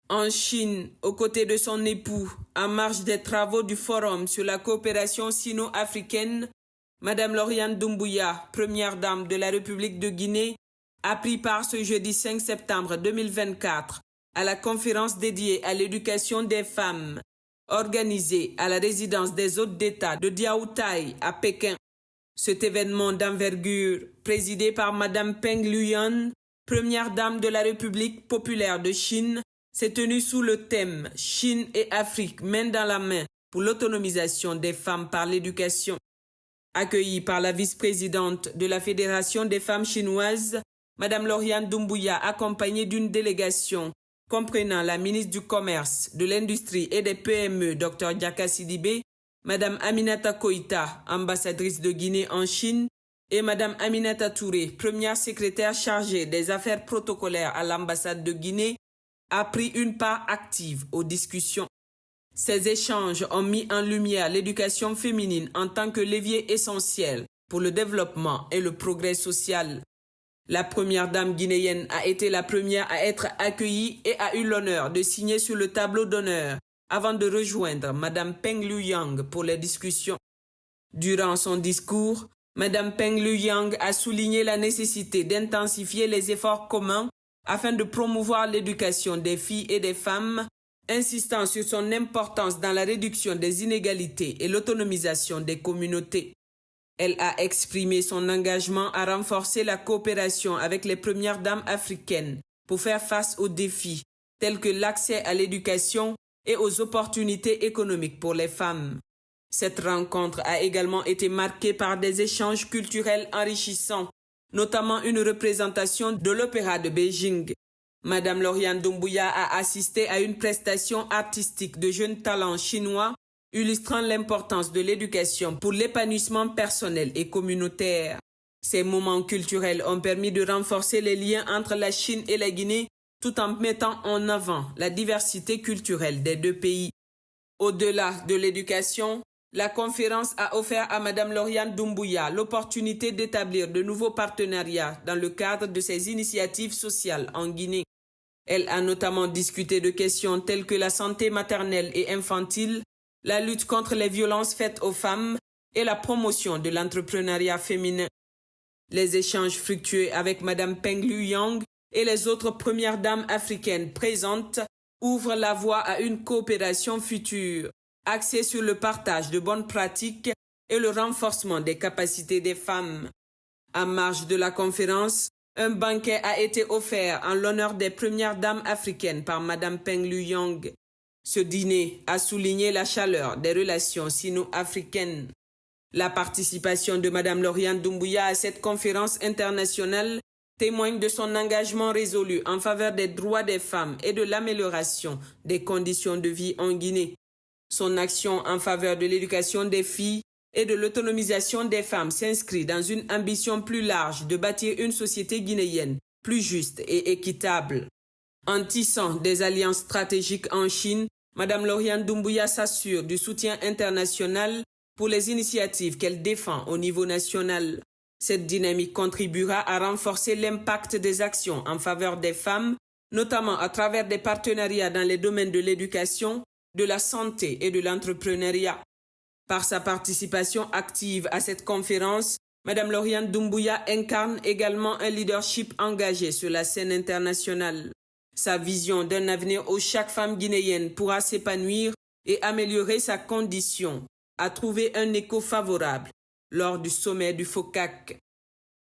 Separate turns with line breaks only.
En Chine, aux côtés de son époux, en marge des travaux du Forum sur la coopération sino-africaine, Madame Lauriane Doumbouya, première dame de la République de Guinée, a pris part ce jeudi 5 septembre 2024 à la conférence dédiée à l'éducation des femmes, organisée à la résidence des hôtes d'État de Diaoutaï à Pékin. Cet événement d'envergure, présidé par Madame Peng Lhuyan, première dame de la République populaire de Chine, s'est tenu sous le thème « Chine et Afrique, main dans la main pour l'autonomisation des femmes par l'éducation ». Accueillie par la vice-présidente de la Fédération des femmes chinoises, Madame Lauriane Doumbouya, accompagnée d'une délégation comprenant la ministre du Commerce, de l'Industrie et des PME, Dr Diaka Sidibé, Madame Aminata Koïta, ambassadrice de Guinée en Chine, et Madame Aminata Touré, première secrétaire chargée des affaires protocolaires à l'ambassade de Guinée, a pris une part active aux discussions. Ces échanges ont mis en lumière l'éducation féminine en tant que levier essentiel pour le développement et le progrès social. La première dame guinéenne a été la première à être accueillie et a eu l'honneur de signer sur le tableau d'honneur avant de rejoindre Madame Peng Lhuyan pour les discussions. Durant son discours, Madame Peng Lhuyan a souligné la nécessité d'intensifier les efforts communs afin de promouvoir l'éducation des filles et des femmes, insistant sur son importance dans la réduction des inégalités et l'autonomisation des communautés. Elle a exprimé son engagement à renforcer la coopération avec les premières dames africaines pour faire face aux défis tels que l'accès à l'éducation et aux opportunités économiques pour les femmes. Cette rencontre a également été marquée par des échanges culturels enrichissants, notamment une représentation de l'Opéra de Beijing. Madame Lauriane Doumbouya a assisté à une prestation artistique de jeunes talents chinois illustrant l'importance de l'éducation pour l'épanouissement personnel et communautaire. Ces moments culturels ont permis de renforcer les liens entre la Chine et la Guinée tout en mettant en avant la diversité culturelle des deux pays. Au-delà de l'éducation, la conférence a offert à Madame Lauriane Doumbouya l'opportunité d'établir de nouveaux partenariats dans le cadre de ses initiatives sociales en Guinée. Elle a notamment discuté de questions telles que la santé maternelle et infantile, la lutte contre les violences faites aux femmes et la promotion de l'entrepreneuriat féminin. Les échanges fructueux avec Madame Peng Lhuyan et les autres premières dames africaines présentes ouvrent la voie à une coopération future, axée sur le partage de bonnes pratiques et le renforcement des capacités des femmes. En marge de la conférence, un banquet a été offert en l'honneur des premières dames africaines par Madame Peng Lhuyan. Ce dîner a souligné la chaleur des relations sino-africaines. La participation de Madame Lauriane Doumbouya à cette conférence internationale témoigne de son engagement résolu en faveur des droits des femmes et de l'amélioration des conditions de vie en Guinée. Son action en faveur de l'éducation des filles et de l'autonomisation des femmes s'inscrit dans une ambition plus large de bâtir une société guinéenne plus juste et équitable. En tissant des alliances stratégiques en Chine, Madame Lauriane Doumbouya s'assure du soutien international pour les initiatives qu'elle défend au niveau national. Cette dynamique contribuera à renforcer l'impact des actions en faveur des femmes, notamment à travers des partenariats dans les domaines de l'éducation, de la santé et de l'entrepreneuriat. Par sa participation active à cette conférence, Madame Lauriane Doumbouya incarne également un leadership engagé sur la scène internationale. Sa vision d'un avenir où chaque femme guinéenne pourra s'épanouir et améliorer sa condition a trouvé un écho favorable lors du sommet du FOCAC.